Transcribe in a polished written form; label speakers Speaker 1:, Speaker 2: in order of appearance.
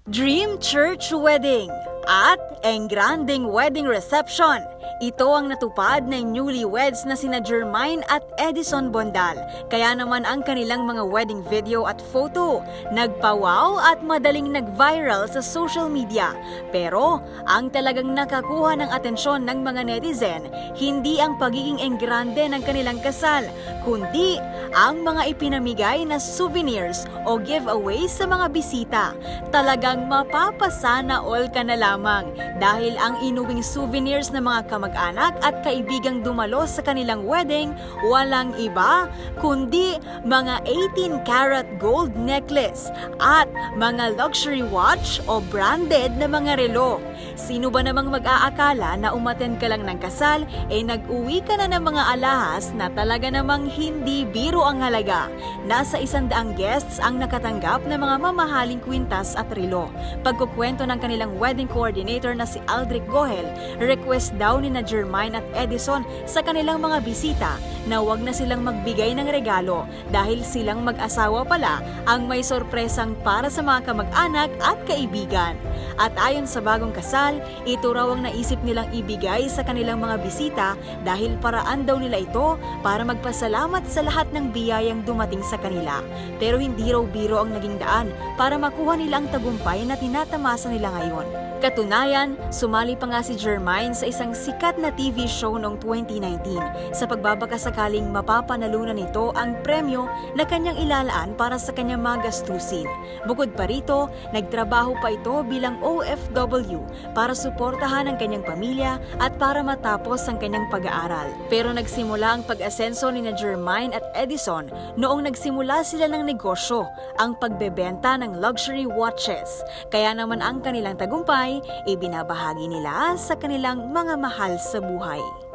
Speaker 1: Dream Church Wedding at Engranding Wedding Reception. Ito ang natupad ng newlyweds na sina Jermaine at Edison Bondal. Kaya naman ang kanilang mga wedding video at photo nagpa-wow at madaling nag-viral sa social media. Pero ang talagang nakakuha ng atensyon ng mga netizen, hindi ang pagiging engrande ng kanilang kasal, kundi ang mga ipinamigay na souvenirs o giveaways sa mga bisita. Talagang mapapasana all ka na lamang dahil ang inuwing souvenirs ng mga kamag-anak at kaibigang dumalo sa kanilang wedding walang iba kundi mga 18-karat gold necklace at mga luxury watch o branded na mga relo. Sino ba namang mag-aakala na umattend ka lang ng kasal nag-uwi ka na ng mga alahas na talaga namang hindi biro ang halaga. Nasa 100 guests ang nakatanggap ng mga mamahaling kwintas at relo. Pagkukwento ng kanilang wedding coordinator na si Aldrich Gohel, request daw ni na Jermaine at Edison sa kanilang mga bisita na wag na silang magbigay ng regalo dahil silang mag-asawa pala ang may sorpresang para sa mga kamag-anak at kaibigan. At ayon sa bagong kasal, ito raw ang naisip nilang ibigay sa kanilang mga bisita dahil paraan daw nila ito para magpasalamat sa lahat ng biyayang dumating sa kanila. Pero hindi raw biro ang naging daan para makuha nila ang tagumpay na tinatamasa nila ngayon. Katunayan, sumali pa nga si Jermaine sa isang sikat na TV show noong 2019 sa pagbabakasakaling mapapanalunan nito ang premyo na kanyang ilalaan para sa kanyang mga gastusin. Bukod pa rito, nagtrabaho pa ito bilang OFW para suportahan ang kanyang pamilya at para matapos ang kanyang pag-aaral. Pero nagsimula ang pag-asenso ni na Jermaine at Edison noong nagsimula sila ng negosyo, ang pagbebenta ng luxury watches. Kaya naman ang kanilang tagumpay ibinabahagi nila sa kanilang mga mahal sa buhay.